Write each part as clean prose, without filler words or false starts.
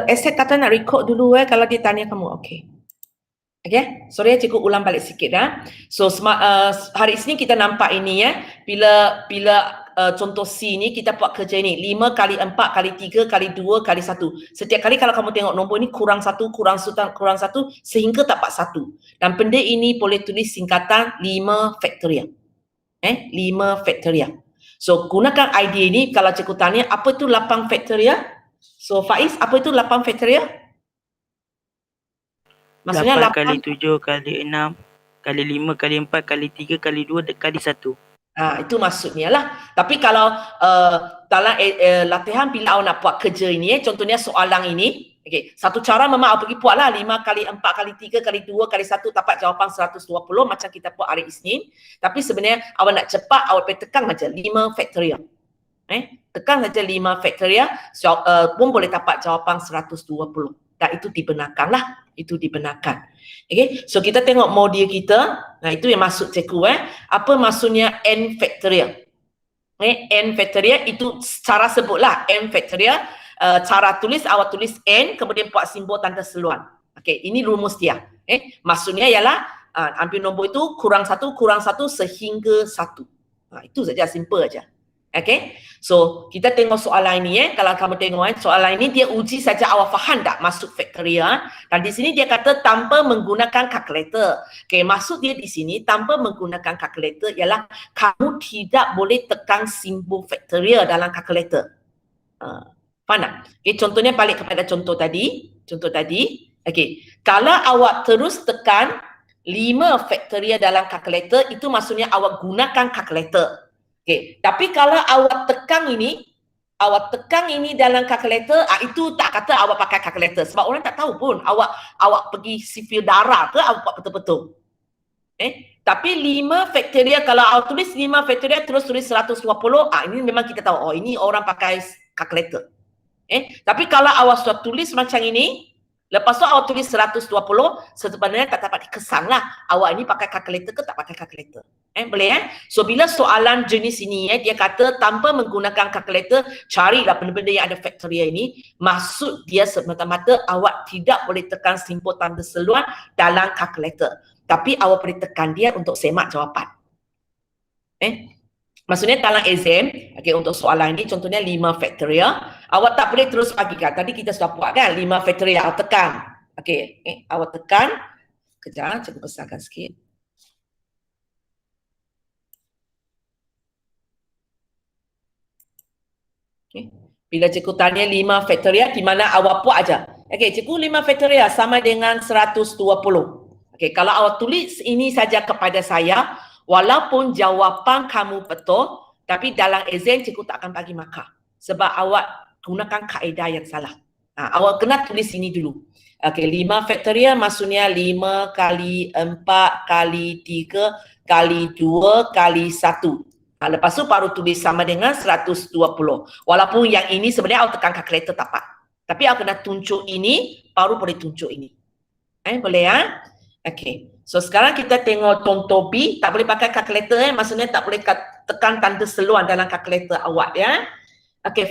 Aset kata nak record dulu kalau dia tanya kamu. Okey. Okay, sorry cikgu ulang balik sikit So hari ini kita nampak ini bila contoh C ni kita buat kerja ni 5 kali 4 kali 3 kali 2 kali 1. Setiap kali kalau kamu tengok nombor ni kurang 1 sehingga dapat 1. Dan benda ini boleh tulis singkatan 5 factorial. 5 factorial. So gunakan idea ni kalau cikgu tanya apa tu 8 factorial? So Faiz, apa itu 8 factorial? Maksudnya 8 kali 7 kali 6 kali 5 kali 4 kali 3 kali 2 kali 1. Itu maksudnya lah. Tapi kalau dalam latihan bila awak nak buat kerja ini, contohnya soalan ini, satu cara memang awak pergi buat lah 5 kali 4 kali 3 kali 2 kali 1 dapat jawapan 120 macam kita buat hari Isnin. Tapi sebenarnya awak nak cepat, awak pergi tekan saja 5 factorial. Tekan saja 5 factorial, pun boleh dapat jawapan 120. Dan itu dibenarkan lah. Itu dibenarkan. Okay, so kita tengok model kita. Nah, itu yang maksud cikgu. Apa maksudnya n factorial? N factorial itu cara sebutlah n factorial. Cara tulis, awak tulis n kemudian buat simbol tanda seluan. Okay, ini rumus dia. Maksudnya ialah ambil nombor itu kurang 1 sehingga 1. Itu saja, simple saja. Okay, so kita tengok soalan ini kalau kamu tengok soalan ini dia uji saja awak faham tak masuk factorial dan di sini dia kata tanpa menggunakan kalkulator. Okay, maksud dia di sini tanpa menggunakan kalkulator ialah kamu tidak boleh tekan simbol factorial dalam kalkulator. Faham tak? Okay, contohnya balik kepada contoh tadi. Okay, kalau awak terus tekan 5 factorial dalam kalkulator itu maksudnya awak gunakan kalkulator. Okay. Tapi kalau awak tekan ini dalam kalkulator, itu tak kata awak pakai kalkulator sebab orang tak tahu pun awak pergi sifil darah ke awak buat betul-betul. Tapi 5 factorial kalau awak tulis 5 factorial terus tulis 120, ini memang kita tahu ini orang pakai kalkulator. Tapi kalau awak sudah tulis macam ini, lepas tu awak tulis 120, sebenarnya tak dapat kesan lah awak ini pakai kalkulator ke tak pakai kalkulator. Boleh So bila soalan jenis ini dia kata tanpa menggunakan kalkulator carilah benda-benda yang ada factorial ini, maksud dia semata-mata awak tidak boleh tekan simbol tanda seluar dalam kalkulator. Tapi awak boleh tekan dia untuk semak jawapan. Maksudnya dalam exam, untuk soalan ini contohnya 5 factorial, awak tak boleh terus bagikan. Tadi kita sudah buat kan 5 factorial, awak tekan. Awak tekan. Kejap, cikgu besarkan sikit. Bila cikgu tanya 5 factorial, di mana awak buat aja. Cikgu 5 factorial sama dengan 120. Kalau awak tulis ini saja kepada saya, walaupun jawapan kamu betul, tapi dalam exam cikgu tak akan bagi markah. Sebab awak gunakan kaedah yang salah. Awak kena tulis ini dulu. 5 factorial maksudnya 5 kali 4 kali 3 kali 2 kali 1. Lepas tu baru tulis sama dengan 120. Walaupun yang ini sebenarnya awak tekan kalkulator tak apa. Tapi awak kena tunjuk ini, baru boleh tunjuk ini. Boleh so sekarang kita tengok contoh B, tak boleh pakai kalkulator maksudnya tak boleh tekan tanda seluar dalam kalkulator awak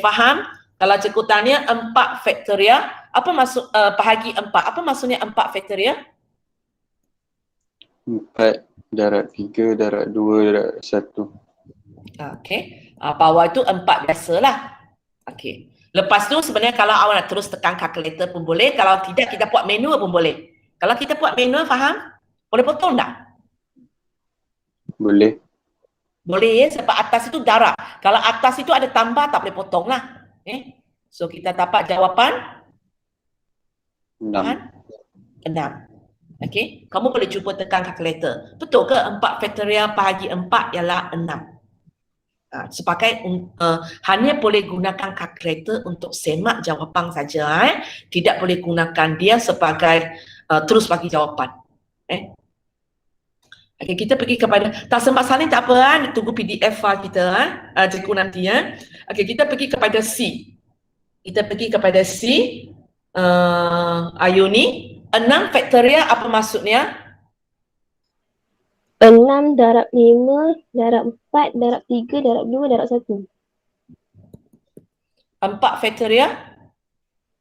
faham? Kalau cikgu tanya 4 factorial, apa maksud bahagi 4? Apa maksudnya 4 factorial? 4 darab 3 darab 2 darab 1. Bawah itu 4 biasalah. Lepas tu sebenarnya kalau awak nak terus tekan kalkulator pun boleh, kalau tidak kita buat manual pun boleh. Kalau kita buat manual, faham? Boleh potong tak? Boleh. Boleh sebab atas itu darab. Kalau atas itu ada tambah tak boleh potong lah. So kita dapat jawapan 6. 6. Kamu boleh cuba tekan kalkulator. Betul ke 4 factorial bahagi 4 ialah 6? Sebagai hanya boleh gunakan kalkulator untuk semak jawapan saja, tidak boleh gunakan dia sebagai terus bagi jawapan. Kita pergi kepada tak sempat salin tak apa, tunggu PDF file kita cikgu nanti kita pergi kepada C. Kita pergi kepada C. Ayuni 6 factorial apa maksudnya? 6 darab 5 darab 4 darab 3 darab 2 darab 1. 4 factorial?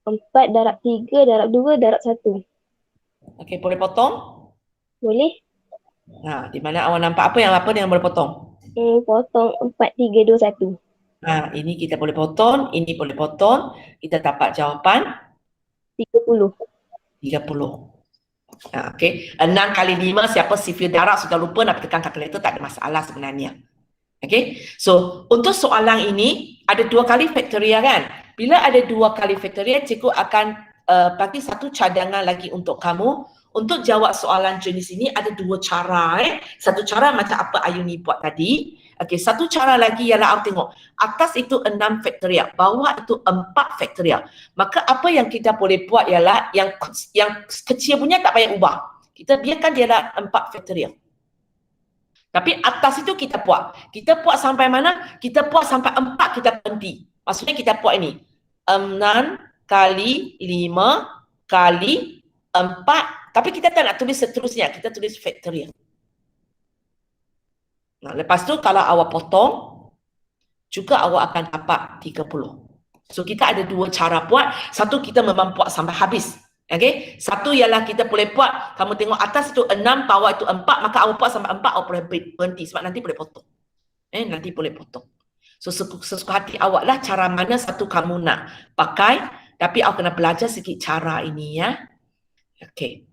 4 darab 3 darab 2 darab 1. Okey, boleh potong? Boleh? Di mana awak nampak apa yang boleh potong? Potong 4, 3, 2, 1. Ini kita boleh potong, ini boleh potong. Kita dapat jawapan 30. 30. Okey. 6 kali 5, siapa sifir darab sudah lupa nak tekan kalkulator, tak ada masalah sebenarnya. Okey. So, untuk soalan ini ada 2 kali faktorial kan? Bila ada 2 kali faktorial, cikgu akan bagi satu cadangan lagi untuk kamu. Untuk jawab soalan jenis ini ada 2 cara. Satu cara macam apa Ayuni buat tadi. Okey, satu cara lagi ialah awak tengok. Atas itu 6 faktorial, bawah itu 4 faktorial. Maka apa yang kita boleh buat ialah yang kecil punya tak payah ubah. Kita biarkan dia lah 4 faktorial. Tapi atas itu kita buat. Kita buat sampai mana? Kita buat sampai 4 kita berhenti. Maksudnya kita buat ini. 6 kali 5 kali 4. Tapi kita tak nak tulis seterusnya. Kita tulis faktorial. Lepas tu kalau awak potong, juga awak akan dapat 30. So kita ada 2 cara buat. Satu kita memang buat sampai habis. Okay? Satu ialah kita boleh buat, kamu tengok atas itu 6, bawah itu 4, maka awak buat sampai 4, awak boleh berhenti sebab nanti boleh potong. Nanti boleh potong. So sesuka hati awak lah cara mana satu kamu nak pakai, tapi awak kena belajar sikit cara ini ya. Okay.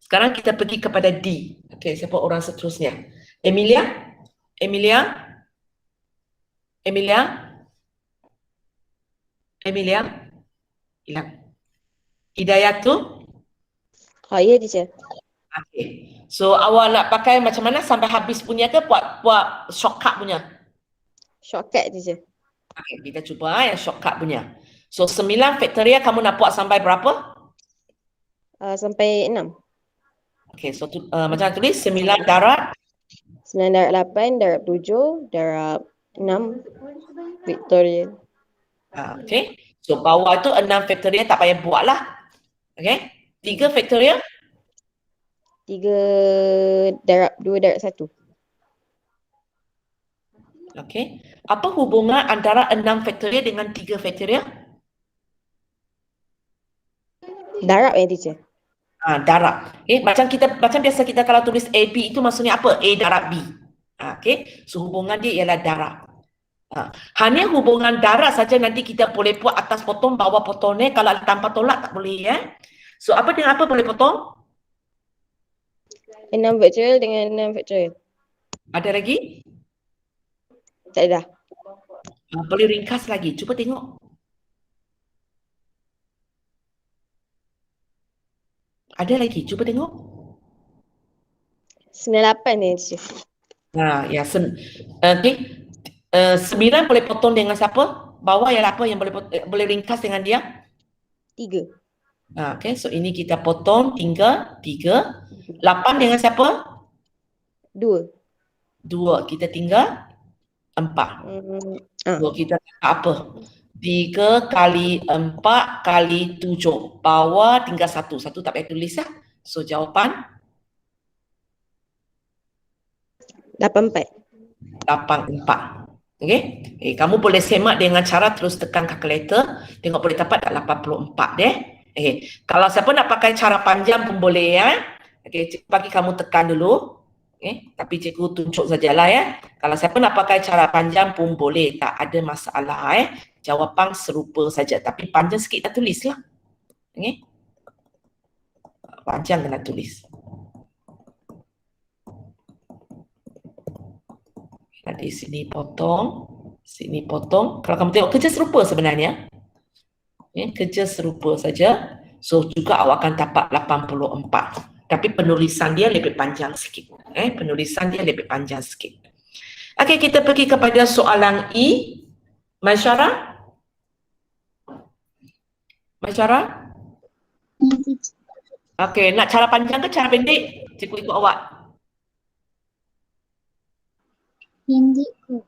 Sekarang kita pergi kepada D. Okay, siapa orang seterusnya? Emilia? Emilia? Emilia? Emilia? Hilang. Hidayah tu? Ya, teacher. Okay. So awak nak pakai macam mana sampai habis punya ke buat shortcut punya? Shortcut, teacher. Okay, kita cuba yang shortcut punya. So 9 faktorial kamu nak buat sampai berapa? Sampai 6. Okay, so macam tulis 9 darab 9 darab 8, darab 7, darab 6, Victorian. Okay. So bawah tu 6 faktorial tak payah buat lah. Okay. 3 faktorial? 3 darab 2 darab 1. Okay. Apa hubungan antara 6 faktorial dengan 3 faktorial? Darab ya, teacher. Darab. Okay. Macam biasa kita kalau tulis AB itu maksudnya apa? A darab B. Okay. So hubungan dia ialah darab. Hanya hubungan darab saja nanti kita boleh buat atas potong, bawah potong ni. Kalau tanpa tolak tak boleh ya. So apa dengan apa boleh potong? 6 factorial dengan 6 factorial. Ada lagi? Tak ada dah. Boleh ringkas lagi. Cuba tengok. Ada lagi. Cuba tengok. 98 ni, teacher. Ya. Okay. 9 boleh potong dengan siapa? Bawah ialah apa yang boleh ringkas dengan dia? 3. Okay. So ini kita potong tinggal 3. 8 dengan siapa? 2. 2. Kita tinggal 4. So kita apa? 3 kali 4 kali 7. Bawah tinggal 1. 1 tak payah tulis lah. So jawapan? 84. 84. Okay. Kamu boleh semak dengan cara terus tekan kalkulator. Tengok boleh dapat tak 84 deh. Okay. Kalau siapa nak pakai cara panjang pun boleh ya. Okay. Cikgu bagi kamu tekan dulu. Okay. Tapi cikgu tunjuk sajalah ya. Kalau siapa nak pakai cara panjang pun boleh. Tak ada masalah Jawapan serupa saja. Tapi panjang sikit dah tulis lah. Okay. Panjang kena tulis. Di sini potong, sini potong. Kalau kamu tengok kerja serupa sebenarnya. Kerja serupa saja. So juga awak akan dapat 84. Tapi penulisan dia lebih panjang sikit. Penulisan dia lebih panjang sikit. Okey, kita pergi kepada soalan E. Masyara? Masyara? Okey, nak cara panjang ke cara pendek? Cikgu ikut awak. Pendek kot.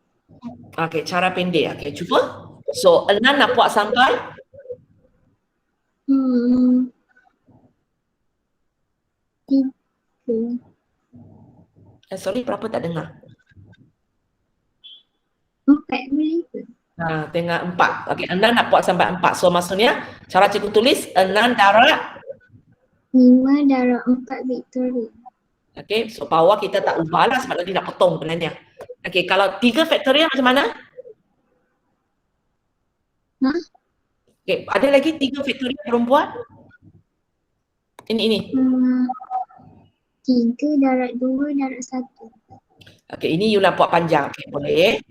Okey, cara pendek. Okey, cuba. So, 6 nak buat sampai? Tiga. Sorry, berapa tak dengar? 4 boleh ke? Tengah 4. Okey, 6 nak buat sampai 4. So maksudnya cara cikgu tulis 6 darab. 5 darab 4 Victoria. Okey, so bawah kita tak ubah lah sebab tadi nak potong sebenarnya. Okey, kalau 3 faktorial macam mana? Hah? Okey, ada lagi 3 faktorial belum buat? Ini. 3 darab 2 darab 1. Okey, ini you nak buat panjang. Okey, boleh.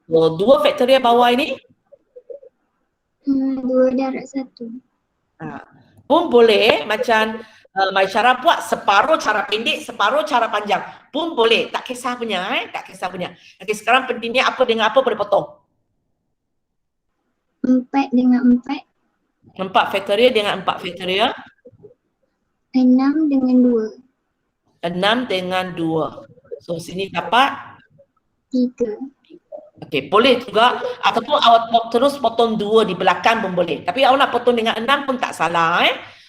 So, 2 faktorial bawah ini 2 darab 1. pun boleh macam Maisyara buat separuh cara pendek, separuh cara panjang. Pun boleh, tak kisah punya tak kisah punya. Okey, sekarang pentingnya apa dengan apa boleh potong? 4 dengan 4. 4 faktorial dengan 4 faktorial. 6 dengan 2. 6 dengan 2. So sini dapat 3. okey, boleh juga ataupun awak terus potong 2 di belakang pun boleh. Tapi awak nak potong dengan 6 pun tak salah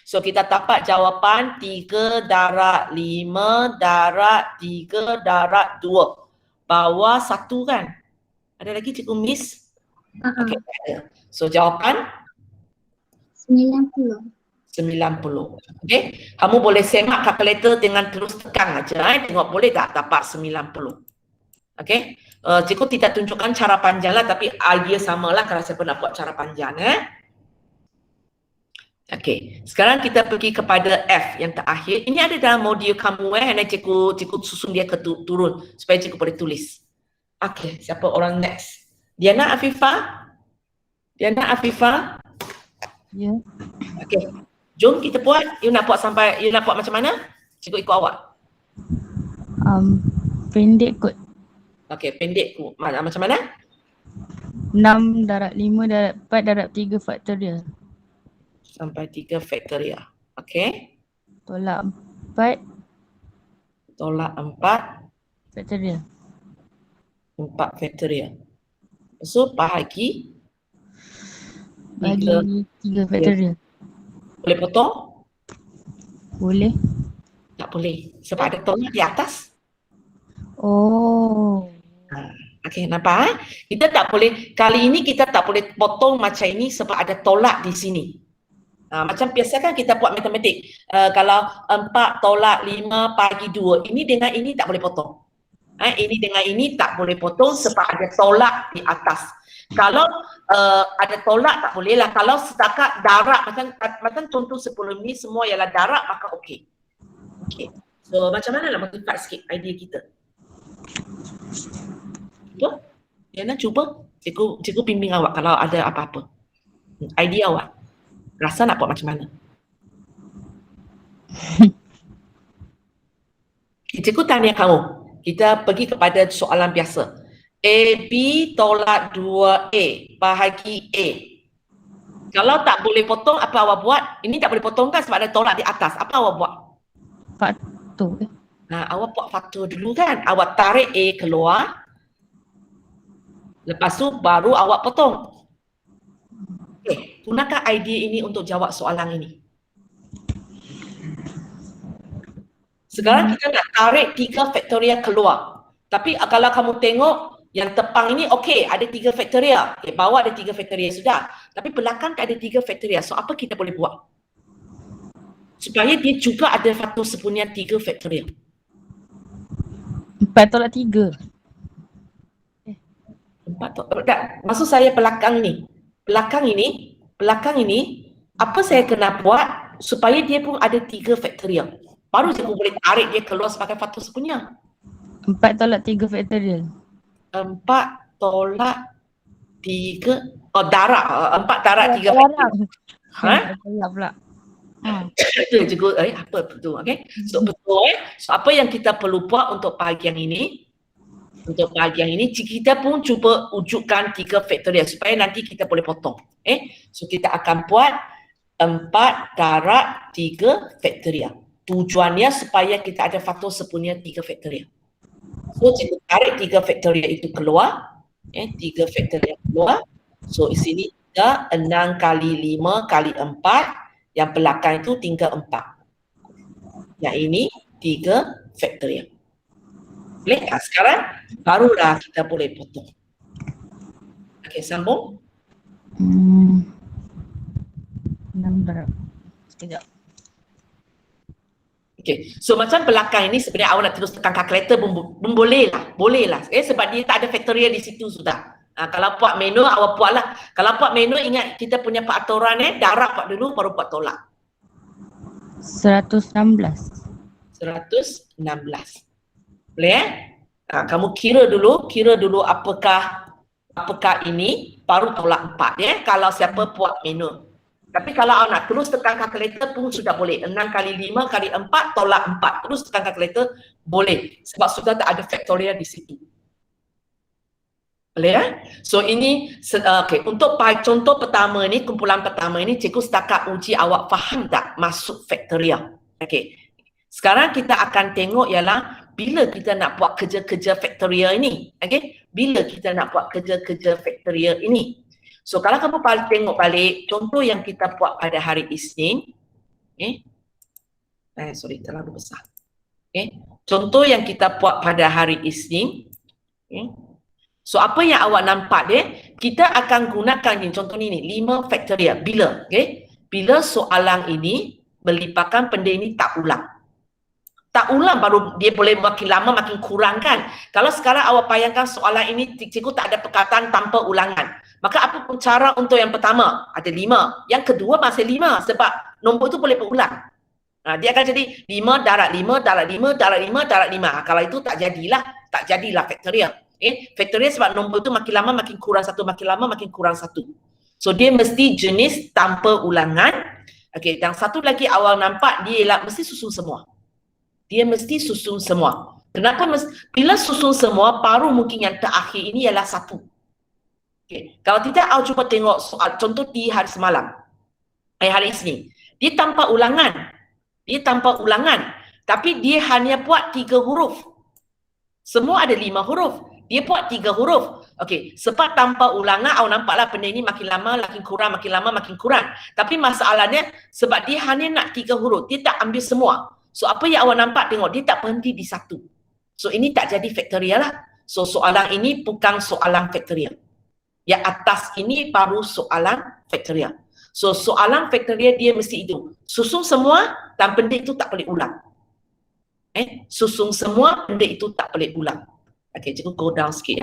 So kita dapat jawapan 3 darab 5 darab 3 darab 2. Bawah 1 kan? Ada lagi cikgu miss? Okey, tak ada. So jawapan 90. 90. Okey, kamu boleh semak kalkulator dengan terus tekan aja tengok boleh tak dapat 90. Okey, cikgu tidak tunjukkan cara panjang lah tapi idea samalah kalau siapa nak buat cara panjang Okey, sekarang kita pergi kepada F yang terakhir. Ini ada dalam modul kamu dan cikgu susun dia ke turun supaya cikgu boleh tulis. Okey, siapa orang next? Diana Afifah? Diana Afifah? Ya. Okey. Jom kita buat. You nak buat macam mana? Cikgu ikut awak. Pendek kot. Okey, pendek macam mana? 6 darab 5 darab 4 darab 3 faktorial. Sampai 3 faktorial. Okey. Tolak 4 Tolak 4 faktorial. 4 faktorial. So bahagi Bagi 3 faktorial. boleh potong? Boleh. Tak boleh. Sebab ada tolak di atas. Oh. Okey, nampak Kita tak boleh, kali ini kita tak boleh potong macam ini sebab ada tolak di sini. Macam biasa kan kita buat matematik. Kalau 4 tolak 5 bagi 2, ini dengan ini tak boleh potong. Ini dengan ini tak boleh potong sebab ada tolak di atas. Kalau ada tolak tak boleh lah. Kalau setakat darab macam contoh sebelum ni semua ialah darab maka okey. Okey. So macam mana nak modify sikit idea kita? Cuba. Diana cuba. Cikgu bimbing awak kalau ada apa-apa. Idea awak. Rasa nak buat macam mana? Cikgu tanya kamu. Kita pergi kepada soalan biasa. AB tolak 2A bahagi A. Kalau tak boleh potong, apa awak buat? Ini tak boleh potong kan sebab ada tolak di atas. Apa awak buat? Faktor. Awak buat faktor dulu kan? Awak tarik A keluar. Lepas tu baru awak potong. Okay, gunakan idea ini untuk jawab soalan ini. Sekarang kita nak tarik 3 faktorial keluar. Tapi kalau kamu tengok yang tepang ini okey, ada 3 faktorial. Okay, bawah ada 3 faktorial sudah. Tapi belakang tak ada 3 faktorial. So apa kita boleh buat? Supaya dia juga ada faktor sepunya 3 faktorial. 4 tolak 3. 4 tak, maksud saya belakang ni. Belakang ini apa saya kena buat supaya dia pun ada 3 faktorial. Baru cikgu boleh tarik dia keluar sebagai faktor sepunya. 4 tolak 3 faktorial. 4 tolak 3 darab 4 darab 3 faktorial. Tolak pula. Betul cikgu, apa betul, okey. So betul So apa yang kita perlu buat untuk bahagian ini? Untuk bahagian ini kita pun cuba wujudkan 3 faktorial supaya nanti kita boleh potong. So kita akan buat 4 darab 3 faktorial. Tujuannya supaya kita ada faktor sepunya 3 faktorial. So cikgu tarik 3 faktorial itu keluar. 3 faktorial keluar. So di sini 3, 6 kali 5 kali 4. Yang belakang itu tinggal 4. Yang ini 3 faktorial. Boleh? Sekarang barulah kita boleh potong. Okey, sambung. 6 darab. Sekejap. Okay. So macam belakang ini sebenarnya awak nak terus tekan kalkulator pun boleh lah. Sebab dia tak ada factorial di situ sudah. Kalau buat manual awak buat lah. Kalau buat manual ingat kita punya peraturan darab buat dulu baru buat tolak. 116. 116. Boleh kamu kira dulu apakah ini baru tolak 4 kalau siapa buat manual. Tapi kalau awak nak terus tekan kalkulator pun sudah boleh. 6 kali 5 kali 4 tolak 4. Terus tekan kalkulator boleh. Sebab sudah tak ada factorial di situ. Boleh So ini, okay. Untuk contoh pertama ni, kumpulan pertama ni, cikgu setakat uji awak faham tak masuk factorial. Okay. Sekarang kita akan tengok ialah bila kita nak buat kerja-kerja factorial ini. Okay. Bila kita nak buat kerja-kerja factorial ini. So kalau kamu tengok balik contoh yang kita buat pada hari Isnin, terlalu besar. Contoh yang kita buat pada hari Isnin, so apa yang awak nampak kita akan gunakan ni, contoh ni 5 factorial. Bila? Bila soalan ini melipatkan benda ini tak ulang. Tak ulang baru dia boleh makin lama makin kurang kan. Kalau sekarang awak bayangkan soalan ini cikgu tak ada perkataan tanpa ulangan. Maka apa pun cara untuk yang pertama? Ada 5. Yang kedua masih 5 sebab nombor tu boleh berulang. Dia akan jadi 5 darab 5 darab 5 darab 5 darab 5. Kalau itu tak jadilah factorial. Factorial sebab nombor tu makin lama makin kurang 1, makin lama makin kurang 1. So dia mesti jenis tanpa ulangan. Okey, dan satu lagi awal nampak dia ialah mesti susun semua. Dia mesti susun semua. Kenapa bila susun semua baru mungkin yang terakhir ini ialah 1. Okay. Kalau tidak, awak cuba tengok soal contoh di hari semalam. Hari Isnin. Dia tanpa ulangan. Tapi dia hanya buat 3 huruf. Semua ada 5 huruf. Dia buat 3 huruf. Okey, sebab tanpa ulangan, awak nampaklah benda ini makin lama makin kurang, makin lama makin kurang. Tapi masalahnya sebab dia hanya nak 3 huruf. Dia tak ambil semua. So apa yang awak nampak, tengok dia tak berhenti di 1. So ini tak jadi factorial lah. So soalan ini bukan soalan factorial. Yang atas ini baru soalan factorial. So soalan factorial dia mesti itu. Susun semua dan benda itu tak boleh ulang. Susun semua, benda itu tak boleh ulang. Okay, cikgu go down sikit.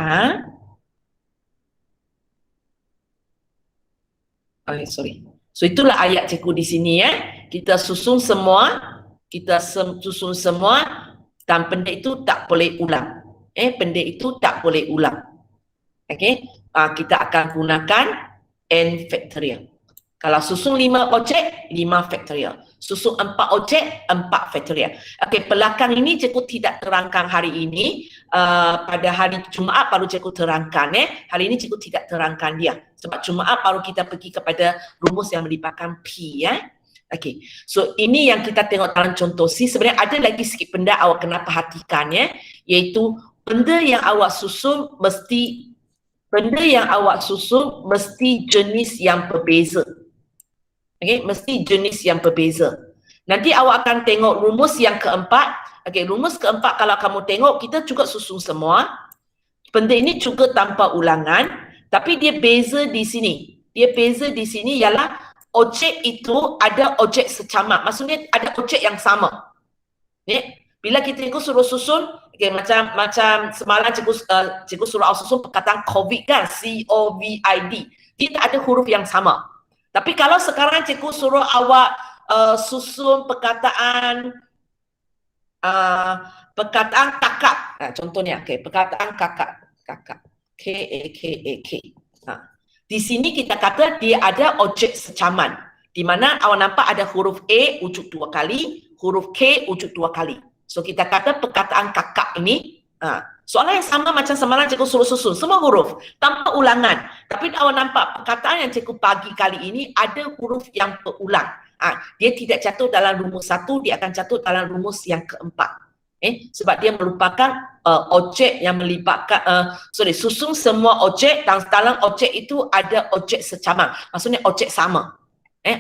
Okay, sorry. So itulah ayat cikgu di sini Kita susun semua, susun semua dan benda itu tak boleh ulang. Benda itu tak boleh ulang. Okay. Kita akan gunakan n factorial. Kalau susun 5 objek, 5 factorial. Susun 4 objek, 4 factorial. Okey, belakang ini cikgu tidak terangkan hari ini. Pada hari Jumaat baru cikgu terangkan. Hari ini cikgu tidak terangkan dia. Sebab Jumaat baru kita pergi kepada rumus yang melibatkan P. Okey, so ini yang kita tengok dalam contoh C. Sebenarnya ada lagi sikit benda awak kena perhatikan iaitu benda yang awak susun mesti jenis yang berbeza. Okey, mesti jenis yang berbeza. Nanti awak akan tengok rumus yang keempat. Okey, rumus keempat kalau kamu tengok kita juga susun semua. Benda ini juga tanpa ulangan, tapi dia beza di sini. Ialah objek itu ada objek secamak. Maksudnya ada objek yang sama. Bila kita suruh susun, okay, macam semalam cikgu suruh awak susun perkataan COVID kan, COVID. Dia tak ada huruf yang sama. Tapi kalau sekarang cikgu suruh awak susun perkataan kakak. Contohnya, okay, perkataan kakak. K-A-K-A-K. Di sini kita kata dia ada objek secaman. Di mana awak nampak ada huruf A wujud 2 kali, huruf K wujud 2 kali. So kita kata perkataan kakak ini, soalan yang sama macam semalam cikgu suruh susun, semua huruf, tanpa ulangan. Tapi awak nampak perkataan yang cikgu bagi kali ini ada huruf yang berulang. Dia tidak jatuh dalam rumus 1, dia akan jatuh dalam rumus yang keempat. Sebab dia merupakan objek yang melibatkan, susun semua objek dan dalam objek itu ada objek secaman. Maksudnya objek sama.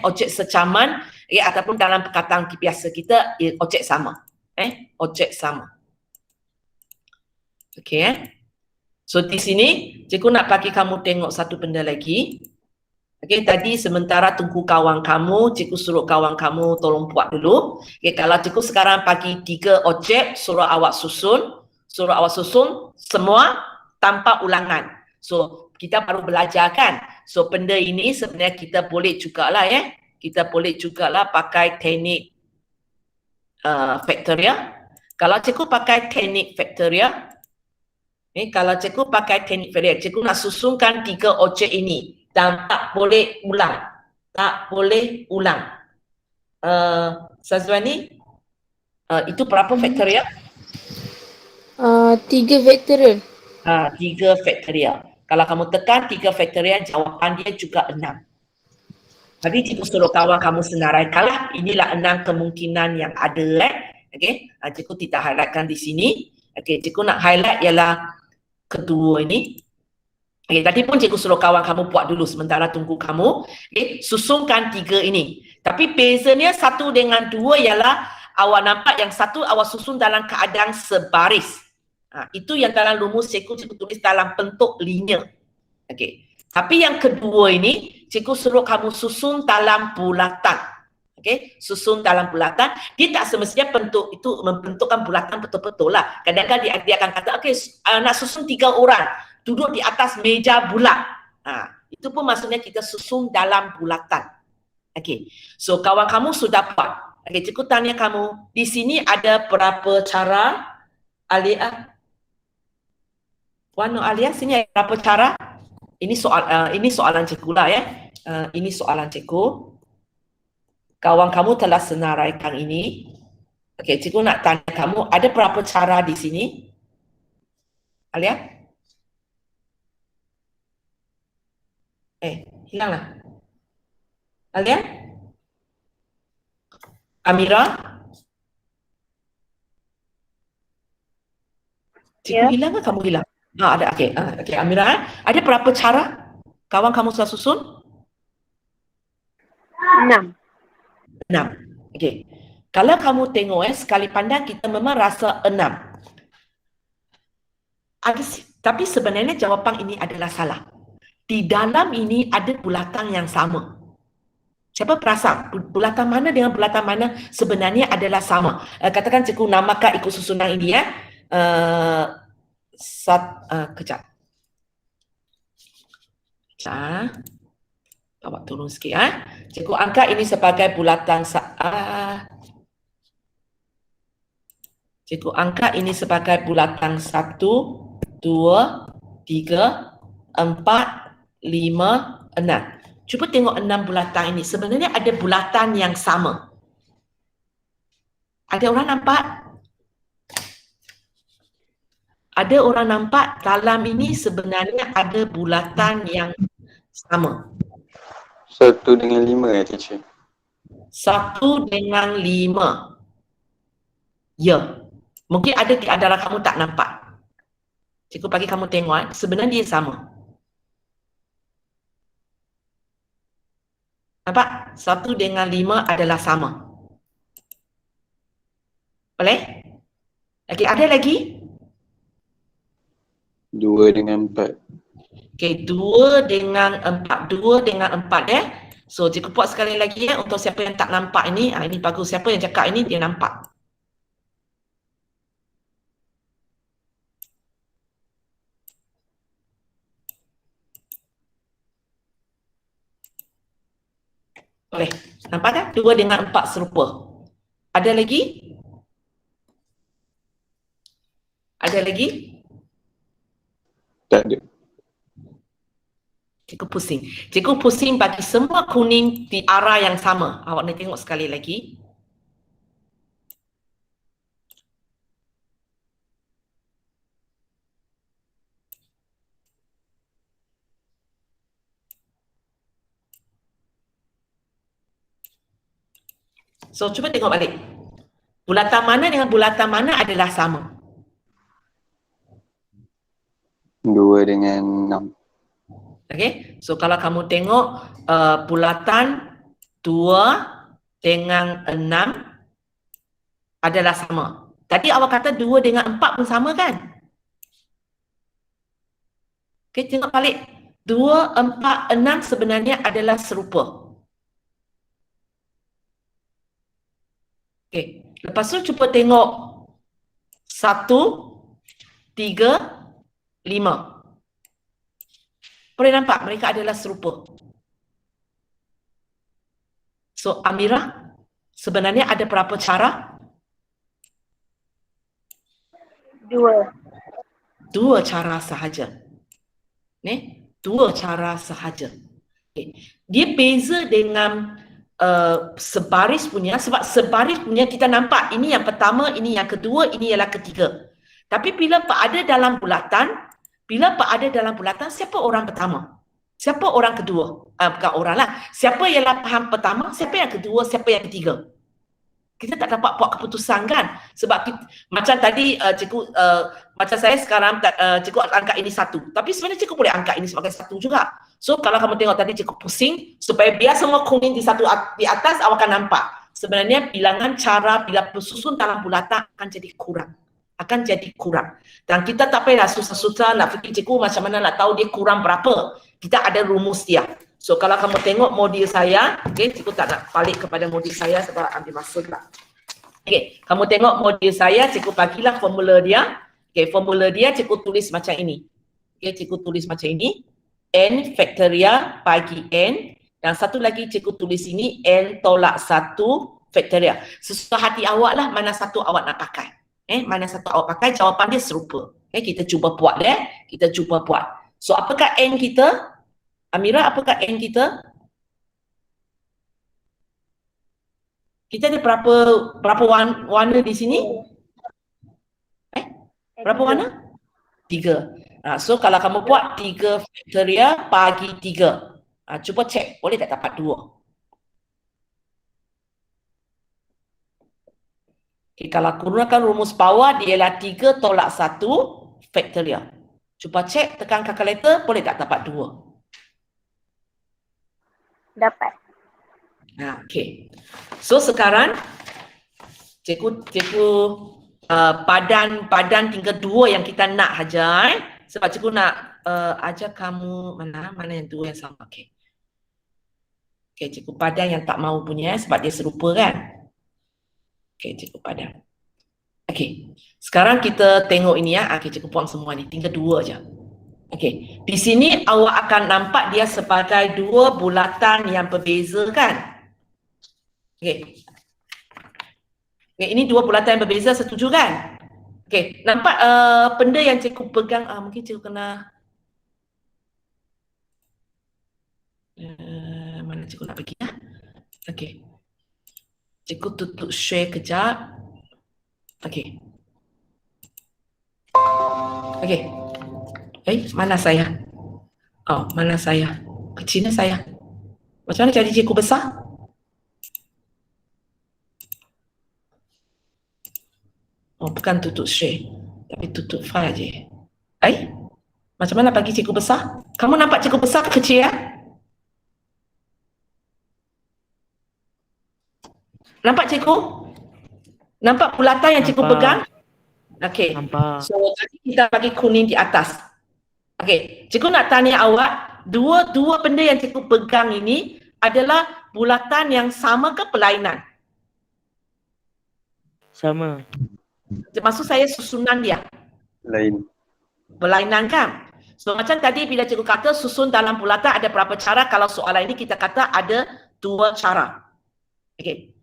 Objek secaman, ataupun dalam perkataan biasa kita, objek sama. Objek sama. Okey. So di sini cikgu nak bagi kamu tengok satu benda lagi. Okey, tadi sementara tunggu kawan kamu, cikgu suruh kawan kamu tolong buat dulu. Okey, kalau cikgu sekarang bagi 3 objek, suruh awak susun semua tanpa ulangan. So kita baru belajar kan. So benda ini sebenarnya kita boleh jugalah kita boleh jugalah pakai teknik factorial. Kalau cikgu pakai teknik factorial, kalau cikgu pakai teknik factorial, cikgu nak susunkan 3 objek ini dan tak boleh ulang. Tak boleh ulang. Sazwani, itu berapa factorial? 3 vektorial. 3 factorial. Kalau kamu tekan 3 factorial, jawapan dia juga 6. Jadi cikgu suruh kawan kamu senaraikanlah. Inilah 6 kemungkinan yang ada. Okey, cikgu tidak highlightkan di sini. Okey, cikgu nak highlight ialah kedua ini. Okey, tadi pun cikgu suruh kawan kamu buat dulu sementara tunggu kamu. Okey, susunkan 3 ini. Tapi bezanya 1 dengan 2 ialah awak nampak yang satu awak susun dalam keadaan sebaris. Itu yang dalam rumus cikgu tulis dalam bentuk linear. Okey. Tapi yang kedua ini, cikgu suruh kamu susun dalam bulatan. Okey, susun dalam bulatan. Dia tak semestinya bentuk itu membentukkan bulatan betul-betul lah. Kadang-kadang dia akan kata, okey, nak susun 3 orang duduk di atas meja bulat. Itu pun maksudnya kita susun dalam bulatan. Okey. So kawan kamu sudah buat. Okey, cikgu tanya kamu, di sini ada berapa cara? Alia? Wano Alia, sini ada berapa cara? Ini soalan cikgu lah ini soalan cikgu. Kawan kamu telah senaraikan ini. Okey, cikgu nak tanya kamu, ada berapa cara di sini? Alia? Hilanglah. Alia? Amira? Cikgu hilang ke kamu hilang? Ada. Okey, Amira, ada berapa cara kawan kamu sudah susun? 6. 6. Okey. Kalau kamu tengok sekali pandang kita memang rasa 6. Tapi sebenarnya jawapan ini adalah salah. Di dalam ini ada bulatan yang sama. Siapa perasan bulatan mana dengan bulatan mana sebenarnya adalah sama? Katakan cikgu namakan ikut susunan ini kejap. Awak turun sikit Cikgu angkat ini sebagai bulatan cikgu angkat ini sebagai bulatan 1, 2, 3, 4, 5, 6. Cuba tengok 6 bulatan ini. Sebenarnya ada bulatan yang sama. Ada orang nampak? Ada orang nampak dalam ini sebenarnya ada bulatan yang sama. 1 dengan 5 teacher. 1 dengan 5. Ya. Mungkin ada di antara kamu tak nampak. Cikgu bagi kamu tengok sebenarnya dia sama. Nampak? 1 dengan 5 adalah sama. Boleh? Okey, ada lagi? 2 dengan 4. Okey, 2 dengan 4. 2 dengan 4 So, cikgu buat sekali lagi untuk siapa yang tak nampak ini. Ini bagus. Siapa yang cakap ini, dia nampak. Boleh. Nampak tak? 2 dengan 4 serupa. Ada lagi? Ada lagi? Tak ada. Cikgu pusing. Cikgu pusing bagi semua kuning di arah yang sama. Awak nak tengok sekali lagi. So, cuba tengok balik. Bulatan mana dengan bulatan mana adalah sama? 2 dengan 6. Okay, so kalau kamu tengok bulatan 2 dengan 6 adalah sama. Tadi awak kata 2 dengan 4 pun sama kan? Okay, tengok balik. 2, 4, 6 sebenarnya adalah serupa. Okay, lepas tu cuba tengok 1, 3, 5. Boleh nampak mereka adalah serupa. So Amirah, sebenarnya ada berapa cara? 2. 2 cara sahaja. Ni, 2 cara sahaja. Okay. Dia beza dengan sebaris punya, sebab sebaris punya kita nampak ini yang pertama, ini yang kedua, ini ialah ketiga. Tapi bila berada dalam bulatan, siapa orang pertama? Siapa orang kedua? Bukan orang lah. Siapa ialah faham pertama, siapa yang kedua, siapa yang ketiga? Kita tak dapat buat keputusan kan? Sebab kita, macam tadi cikgu, macam saya sekarang cikgu angkat ini 1. Tapi sebenarnya cikgu boleh angkat ini sebagai 1 juga. So kalau kamu tengok tadi cikgu pusing, supaya biar semua kuning di atas, awak akan nampak. Sebenarnya bilangan cara bila bersusun dalam bulatan akan jadi kurang. Dan kita tak payah susah-susah nak fikir cikgu macam mana nak tahu dia kurang berapa. Kita ada rumus dia. So kalau kamu tengok modul saya, okay, cikgu tak nak balik kepada modul saya sebab ambil masa pula. Okay, kamu tengok modul saya, cikgu bagilah formula dia. Okay, formula dia cikgu tulis macam ini. Okay, cikgu tulis macam ini. N faktorial bagi N. Dan satu lagi cikgu tulis ini N tolak 1 faktorial. Sesuka hati awak lah mana satu awak nak pakai. Mana satu awak pakai, jawapan dia serupa. Kita cuba buat Kita cuba buat. So apakah N kita? Amirah, apakah N kita? Kita ada berapa warna di sini? Berapa warna? 3. So kalau kamu buat 3 faktorial bagi 3. Cuba cek, boleh tak dapat 2? Okay, kalau gunakan rumus bawah, dia ialah 3 tolak 1 faktorial. Cuba cek, tekan kalkulator, boleh tak dapat 2? Dapat. Okay. So sekarang cikgu padan tinggal 2 yang kita nak aja. Sebab cikgu nak ajar kamu mana yang 2 yang sama. Okay, cikgu padan yang tak mau punya sebab dia serupa kan. Okay, cikgu padan. Okay, sekarang kita tengok ini ya. Okay, cikgu buang semua ni, tinggal 2 aja. Okay, di sini awak akan nampak dia sebagai 2 bulatan yang berbeza kan? Okay. Okay, ini 2 bulatan yang berbeza, setuju kan? Okay, nampak benda yang cikgu pegang, mungkin cikgu kena mana cikgu nak pergi ya? Okay, cikgu tutup share kejap. Okay. Okay. Mana saya? Oh, mana saya? Kecilnya saya. Macam mana jadi cikgu besar? Oh, bukan tutup share, tapi tutup file je. Macam mana bagi cikgu besar? Kamu nampak cikgu besar ke kecil ya? Nampak cikgu? Nampak bulatan yang cikgu pegang? Okay. Nampak. So, tadi kita bagi kuning di atas. Okay, cikgu nak tanya awak, dua benda yang cikgu pegang ini adalah bulatan yang sama ke berlainan? Sama. Maksud saya susunan dia? Lain. Berlainan kan? So macam tadi bila cikgu kata susun dalam bulatan ada berapa cara, kalau soalan ini kita kata ada 2 cara. Okay.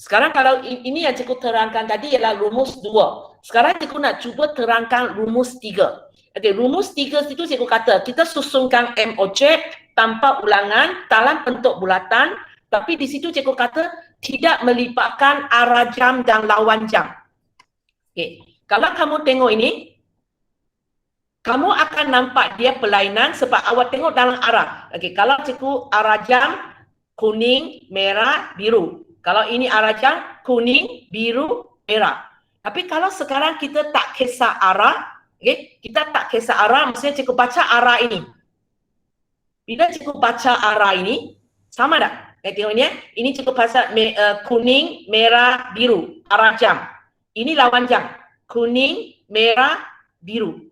Sekarang kalau ini yang cikgu terangkan tadi ialah rumus 2. Sekarang cikgu nak cuba terangkan rumus 3. Okay, rumus 3 itu cikgu kata kita susunkan M objek tanpa ulangan dalam bentuk bulatan, tapi di situ cikgu kata tidak melibatkan arah jam dan lawan jam. Okay, kalau kamu tengok ini, kamu akan nampak dia berlainan sebab awak tengok dalam arah. Okay, kalau cikgu arah jam kuning, merah, biru. Kalau ini arah jam kuning, biru, merah. Tapi kalau sekarang kita tak kisah arah, okay, kita tak kisah arah, maksudnya cikgu baca arah ini. Bila cikgu baca arah ini, sama tak? Tengok ini ya. Ini cikgu baca kuning, merah, biru. Arah jam. Ini lawan jam. Kuning, merah, biru.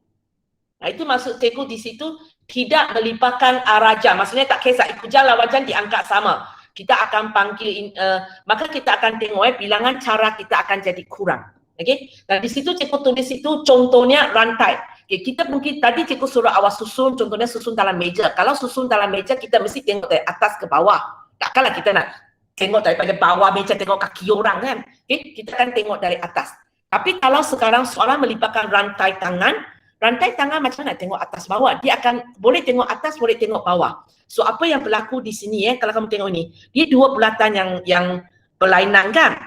Nah, itu maksud cikgu di situ tidak melibatkan arah jam. Maksudnya tak kisah ikut jam lawan jam diangkat sama. Kita akan panggil, maka kita akan tengok bilangan cara kita akan jadi kurang. Okey. Dan di situ cikgu tulis itu contohnya rantai. Okay, kita mungkin tadi cikgu suruh awak susun, contohnya susun dalam meja. Kalau susun dalam meja kita mesti tengok dari atas ke bawah. Takkanlah kita nak tengok daripada bawah meja tengok kaki orang kan. Okay, kita akan tengok dari atas. Tapi kalau sekarang soalan melibatkan rantai tangan macam nak tengok atas bawah. Dia akan boleh tengok atas, boleh tengok bawah. So apa yang berlaku di sini kalau kamu tengok ni, dia dua bulatan yang berlainan kan.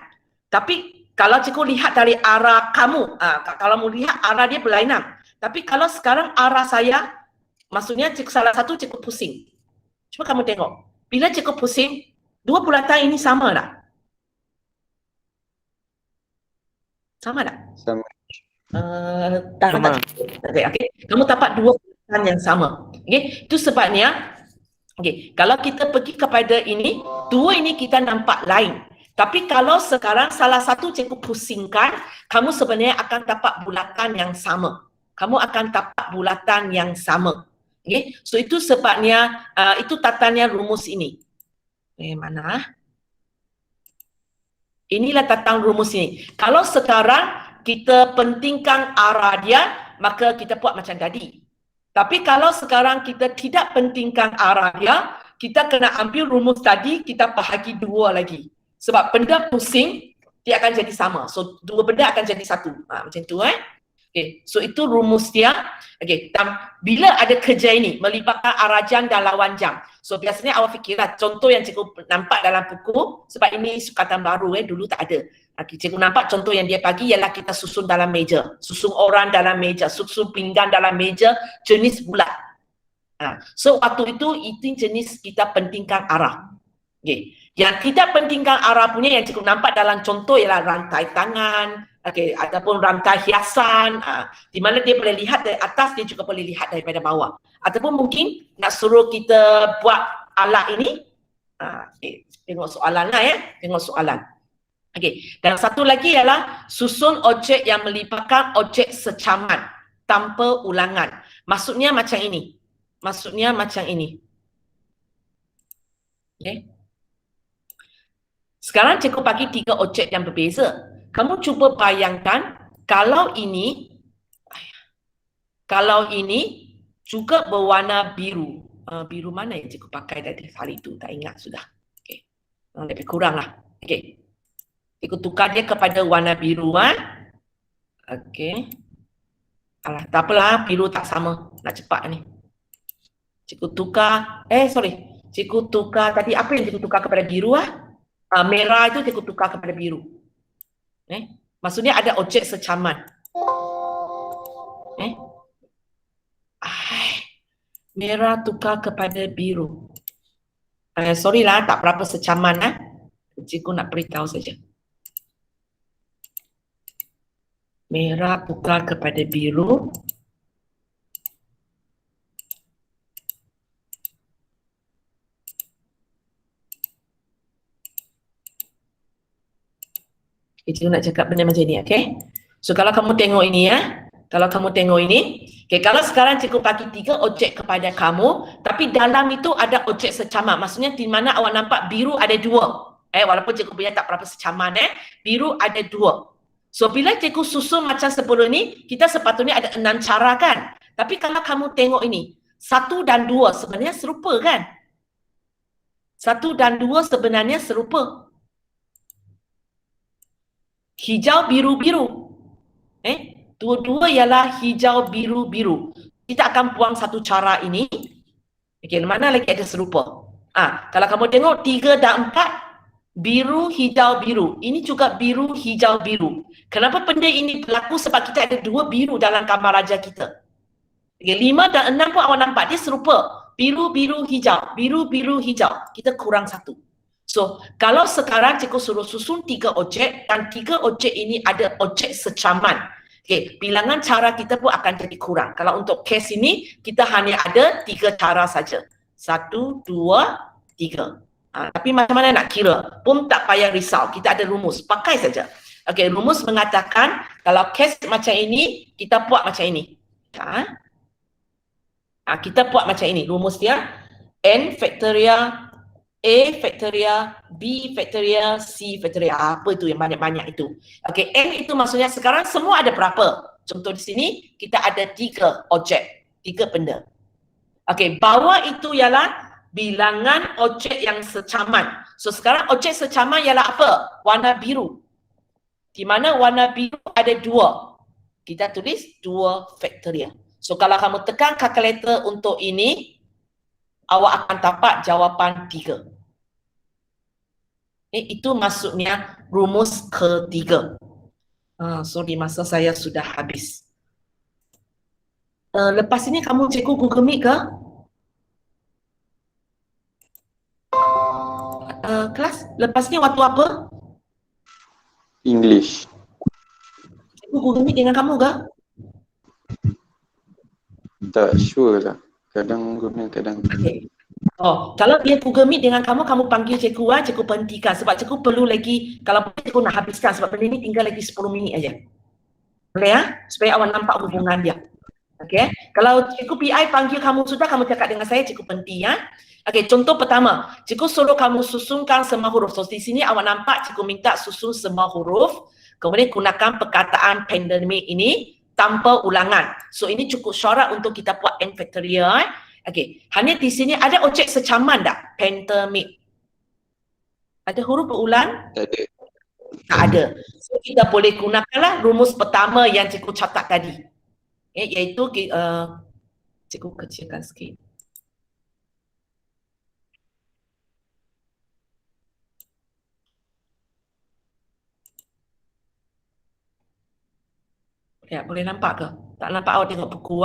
Tapi kalau cikgu lihat dari arah kamu, kalau mau lihat arah dia berlainan. Tapi kalau sekarang arah saya, maksudnya salah satu cikgu pusing. Cuba kamu tengok. Bila cikgu pusing, dua bulatan ini sama tak? Sama tak? Sama. Sama. Okay. Kamu dapat dua bulatan yang sama. Okay. Itu sebabnya, kalau kita pergi kepada ini, dua ini kita nampak lain. Tapi kalau sekarang salah satu cikgu pusingkan, kamu sebenarnya akan dapat bulatan yang sama. Kamu akan dapat bulatan yang sama. Okay? So itu sebabnya, itu tatanya rumus ini. Mana? Inilah tatang rumus ini. Kalau sekarang kita pentingkan arah dia, maka kita buat macam tadi. Tapi kalau sekarang kita tidak pentingkan arah dia, kita kena ambil rumus tadi, kita bahagi dua lagi. Sebab benda pusing, dia akan jadi sama. So, dua benda akan jadi satu. Macam tu Okay. So, itu rumus dia. Okay. Dan bila ada kerja ini, melibatkan arah jam dan lawan jam. So, biasanya awak fikirlah contoh yang cikgu nampak dalam buku, sebab ini sukatan baru, dulu tak ada. Okay. Cikgu nampak contoh yang dia bagi ialah kita susun dalam meja. Susun orang dalam meja, susun pinggan dalam meja, jenis bulat. So, waktu itu jenis kita pentingkan arah. Okay. Yang tidak pentingkan arah punya yang cikgu nampak dalam contoh ialah rantai tangan, ataupun rantai hiasan, di mana dia boleh lihat dari atas, dia juga boleh lihat daripada bawah. Ataupun mungkin nak suruh kita buat alat ini, tengok soalan lah tengok soalan. Dan satu lagi ialah susun objek yang melibatkan objek secaman tanpa ulangan. Maksudnya macam ini. Sekarang cikgu bagi 3 objek yang berbeza. Kamu cuba bayangkan kalau ini juga berwarna biru. Biru mana yang cikgu pakai tadi hari itu? Tak ingat sudah. Lebih kurang lah. Cikgu tukar dia kepada warna biru. Alah, tak apalah, biru tak sama. Nak cepat ni. Cikgu tukar, cikgu tukar tadi apa yang cikgu tukar kepada biru merah itu cikgu tukar kepada biru. Maksudnya ada objek secaman. Merah tukar kepada biru. Sorry lah, tak berapa secaman Cikgu nak beritahu saja. Merah tukar kepada biru. Cikgu nak cakap benda macam ni, So kalau kamu tengok ini kalau sekarang cikgu bagi 3 objek kepada kamu, tapi dalam itu ada objek secaman. Maksudnya di mana awak nampak biru ada 2. Walaupun cikgu punya tak berapa secaman, biru ada 2. So bila cikgu susun macam sebelum ni, kita sepatutnya ada 6 cara kan? Tapi kalau kamu tengok ini, 1 dan 2 sebenarnya serupa kan? 1 dan 2 sebenarnya serupa. Hijau, biru, biru. Dua-dua ialah hijau, biru, biru. Kita akan buang satu cara ini. Mana lagi ada serupa? Kalau kamu tengok 3 dan 4, biru, hijau, biru. Ini juga biru, hijau, biru. Kenapa benda ini berlaku? Sebab kita ada 2 biru dalam gambar raja kita. 5 dan 6 pun awak nampak dia serupa. Biru, biru, hijau. Biru, biru, hijau. Kita kurang 1. So, kalau sekarang cikgu suruh susun 3 objek dan 3 objek ini ada objek secaman. Bilangan cara kita pun akan jadi kurang. Kalau untuk kes ini, kita hanya ada 3 cara saja. 1, 2, 3. Tapi macam mana nak kira? Pun tak payah risau. Kita ada rumus. Pakai saja. Rumus mengatakan kalau kes macam ini, kita buat macam ini. Kita buat macam ini rumus dia. N faktorial, A faktorial, B faktorial, C faktorial. Apa itu yang banyak-banyak itu? Okey, N itu maksudnya sekarang semua ada berapa? Contoh di sini kita ada 3 objek, 3 benda. Okey, bawah itu ialah bilangan objek yang secaman. So sekarang objek secaman ialah apa? Warna biru. Di mana warna biru ada 2. Kita tulis 2 faktorial. So kalau kamu tekan kalkulator untuk ini, awak akan dapat jawapan 3. Itu maksudnya rumus ketiga. Sorry, masa saya sudah habis. Lepas ini kamu cikgu Google Meet ke? Kelas, lepas ni waktu apa? English. Cikgu Google Meet dengan kamu ke? Tak sure lah. Kadang guna, kadang Okay. Kalau dia Google Meet dengan kamu, kamu panggil cikgu, cikgu berhentikan sebab cikgu perlu lagi, kalau cikgu nak habiskan sebab benda ni tinggal lagi 10 minit aja. Boleh ya? Supaya awak nampak hubungan dia. Okay. Kalau cikgu PI panggil kamu sudah, kamu cakap dengan saya, cikgu berhenti ya. Okay, contoh pertama, cikgu suruh kamu susunkan semua huruf. So di sini awak nampak cikgu minta susun semua huruf, kemudian gunakan perkataan pandemic ini tanpa ulangan. So ini cukup syarat untuk kita buat N factorial. Okey, hanya di sini ada objek secaman tak? Pandemic. Ada huruf berulang? tak ada. Tak ada. So kita boleh gunakanlah rumus pertama yang cikgu catat tadi. Iaitu cikgu kecilkan sikit. Ya, boleh nampak ke? Tak nampak, awak tengok buku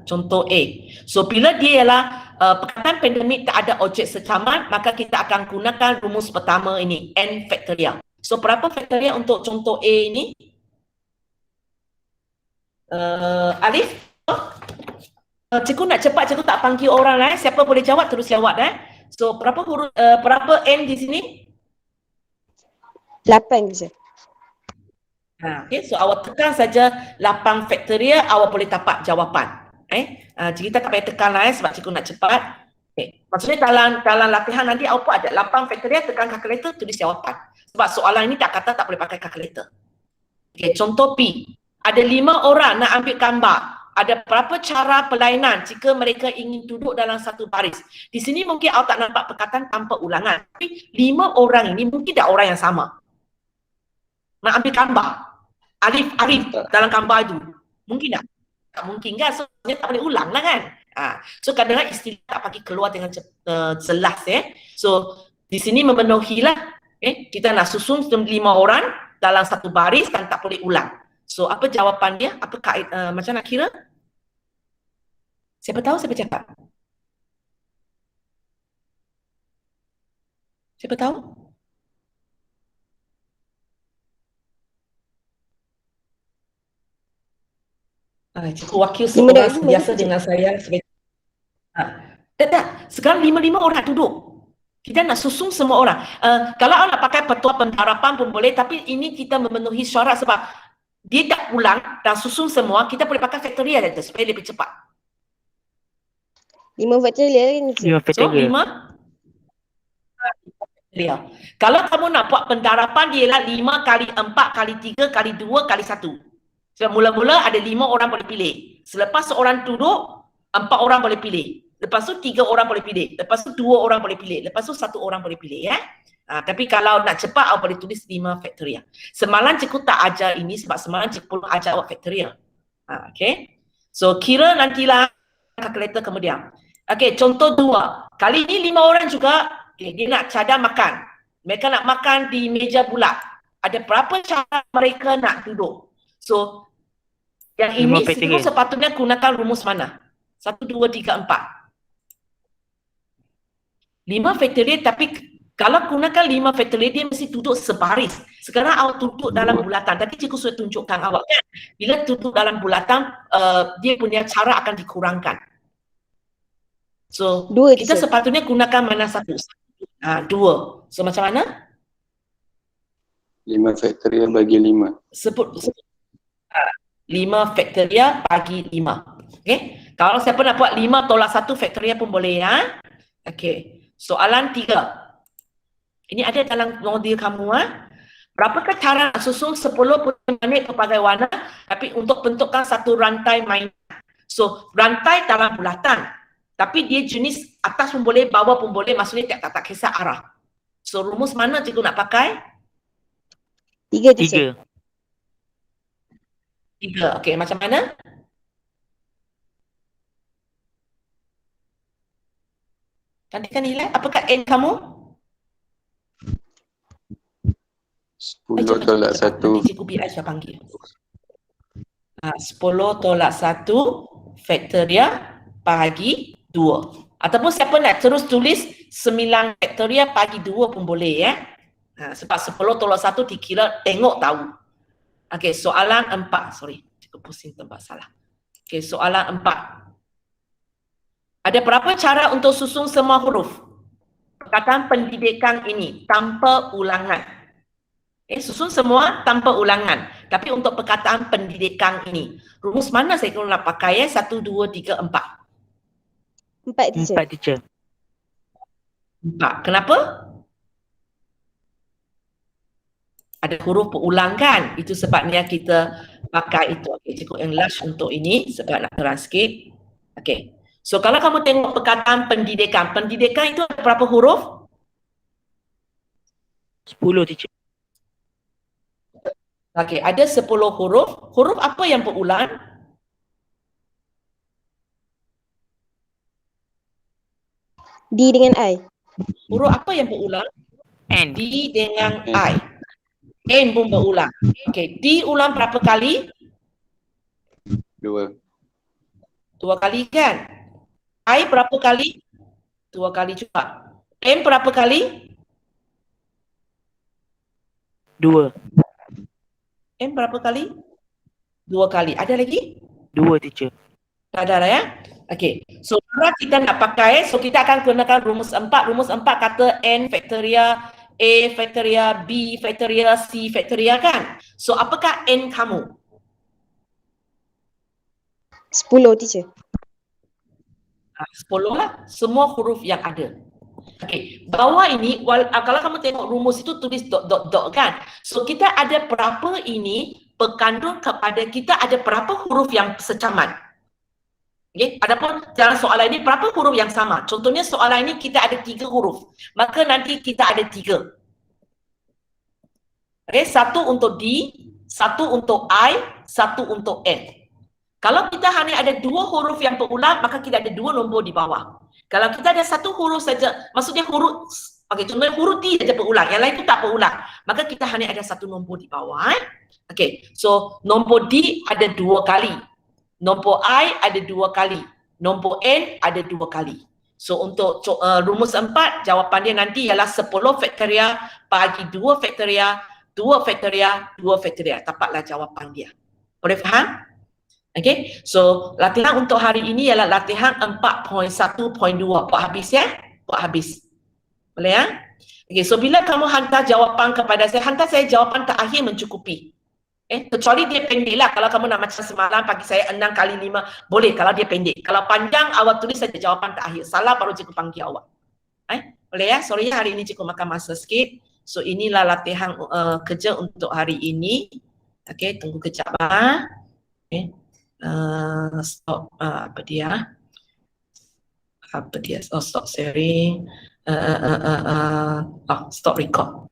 contoh A. So bila dia ialah perkataan pandemik tak ada objek secaman, maka kita akan gunakan rumus pertama ini, N faktorial. So berapa faktorial untuk contoh A ini? Alif? Cikgu nak cepat, cikgu tak panggil orang lah. Siapa boleh jawab terus jawab . So berapa huruf, berapa N di sini? 8 je. Okay, so awak tekan saja 8 faktorial, awak boleh dapat jawapan. Kita tak payah tekan lah sebab cikgu nak cepat. Okay. Maksudnya dalam latihan nanti awak pun ada 8 faktorial, tekan kalkulator, tulis jawapan. Sebab soalan ini tak kata tak boleh pakai kalkulator. Okay, contoh B. Ada 5 orang nak ambil gambar. Ada berapa cara perlainan jika mereka ingin duduk dalam satu baris. Di sini mungkin awak tak nampak perkataan tanpa ulangan. Tapi 5 orang ini mungkin tak orang yang sama. Nak ambil gambar Arif dalam gambar itu, mungkin tak? Tak mungkin kan, so dia tak boleh ulang lah kan. So kadang-kadang istilah tak bagi keluar dengan jelas So di sini memenuhi lah, kita nak susun 5 orang dalam satu baris dan tak boleh ulang. So apa jawapan dia? Apa macam nak kira? Siapa tahu, siapa cakap? Siapa tahu? Cikgu wakil seorang biasa dengan saya sebagai tak. Sekarang 5 orang duduk. Kita nak susun semua orang. Kalau nak pakai petua pengharapan pun boleh, tapi ini kita memenuhi syarat sebab dia tak ulang dan susun semua, kita boleh pakai faktorial saja supaya lebih cepat. 5 faktorial kan? 5 faktorial. 5 faktorial. Kalau kamu nak buat pengharapan, dia ialah 5 kali 4 kali 3 kali 2 kali 1. Sebab mula-mula ada 5 orang boleh pilih. Selepas seorang duduk, 4 orang boleh pilih. Lepas tu 3 orang boleh pilih. Lepas tu 2 orang boleh pilih. Lepas tu 1 orang boleh pilih tapi kalau nak cepat, awak boleh tulis 5 faktorial. Semalam cikgu tak ajar ini sebab semalam cikgu perlu ajar awak faktorial. Okay. So kira nantilah kalkulator kemudian. Okay, contoh 2. Kali ini 5 orang juga, dia nak cadang makan. Mereka nak makan di meja bulat. Ada berapa cara mereka nak duduk? So yang ini cikgu sepatutnya gunakan rumus mana? 1, 2, 3, 4. 5 faktorial, tapi kalau gunakan 5 faktorial, dia mesti duduk sebaris. Sekarang awak duduk dalam bulatan. Tadi cikgu sudah tunjukkan awak kan. Bila duduk dalam bulatan, dia punya cara akan dikurangkan. So kita sepatutnya gunakan mana satu? 2. So macam mana? 5 faktorial bagi 5. Sebut 5 faktorial bagi 5. Okay. Kalau siapa nak buat 5 tolak 1 faktorial pun boleh ya. Okey. Soalan 3. Ini ada dalam modul kamu Berapakah cara nak susun 10 minit pelbagai warna tapi untuk bentukkan satu rantai mainan. So, rantai dalam bulatan. Tapi dia jenis atas pun boleh, bawah pun boleh, maksudnya tak kisah arah. So, rumus mana cikgu nak pakai? 3 teacher. 3. Okey, macam mana? Cantikkan nilai. Apakah N kamu? 10 tolak 1. Nanti cikgu BI saya panggil. 10 tolak 1 faktorial bagi 2. Ataupun siapa nak terus tulis 9 faktorial bagi 2 pun boleh ya. Sebab 10 tolak 1 dikira tengok tahu. Okey, soalan 4. Sorry, cikgu pusing tempat salah. Okey, soalan 4. Ada berapa cara untuk susun semua huruf perkataan pendidikan ini tanpa ulangan? Susun semua tanpa ulangan. Tapi untuk perkataan pendidikan ini, rumus mana saya kalau nak pakai 1, 2, 3, 4? 4 teacher. 4 teacher. 4. Kenapa? Ada huruf berulang kan? Itu sebabnya kita pakai itu. Okey, cikgu enlarge untuk ini sebab nak terang sikit. Okey. So kalau kamu tengok perkataan pendidikan, pendidikan itu ada berapa huruf? 10 teacher. Okey, ada 10 huruf. Huruf apa yang berulang? D dengan I. Huruf apa yang berulang? N. D dengan I. N pun berulang. Okey, D ulang berapa kali? 2. 2 kali kan? I berapa kali? 2 kali juga. M berapa kali? 2. M berapa kali? 2 kali. Ada lagi? 2 teacher. Ada lah ya? Okey. So, kalau kita nak pakai, so kita akan gunakan rumus 4. Rumus 4 kata N faktorial, A faktorial, B faktorial, C faktorial kan? So, apakah N kamu? 10 teacher. 10 lah. Semua huruf yang ada. Okey, bawah ini kalau kamu tengok rumus itu tulis dot dot dot kan. So kita ada berapa ini berkandung kepada kita ada berapa huruf yang secaman. Okey, adapun dalam soalan ini berapa huruf yang sama? Contohnya soalan ini kita ada 3 huruf. Maka nanti kita ada 3. Okey, 1 untuk D, 1 untuk I, 1 untuk N. Kalau kita hanya ada 2 huruf yang berulang, maka kita ada 2 nombor di bawah. Kalau kita ada 1 huruf saja, maksudnya huruf, okey, contohnya huruf D saja berulang, yang lain itu tak berulang. Maka kita hanya ada 1 nombor di bawah. Okey, so nombor D ada 2 kali. Nombor I ada 2 kali. Nombor N ada 2 kali. So untuk rumus 4, jawapan dia nanti ialah 10 faktorial bagi 2 faktorial, 2 faktorial, 2 faktorial. Dapatlah jawapan dia. Boleh faham? Okay, so latihan untuk hari ini ialah latihan 4.1.2. Buat habis ya? Buat habis. Boleh ya? Okay, so bila kamu hantar jawapan kepada saya, hantar saya jawapan terakhir mencukupi. Kecuali dia pendek lah. Kalau kamu nak macam semalam pagi saya 6 kali 5, boleh kalau dia pendek. Kalau panjang, awak tulis saja jawapan terakhir. Salah baru cikgu panggil awak. Boleh ya? Sorry hari ini cikgu makan masa sikit. So inilah latihan kerja untuk hari ini. Okay, tunggu kejap lah. Okay. Stop apa dia oh stop sharing stop record.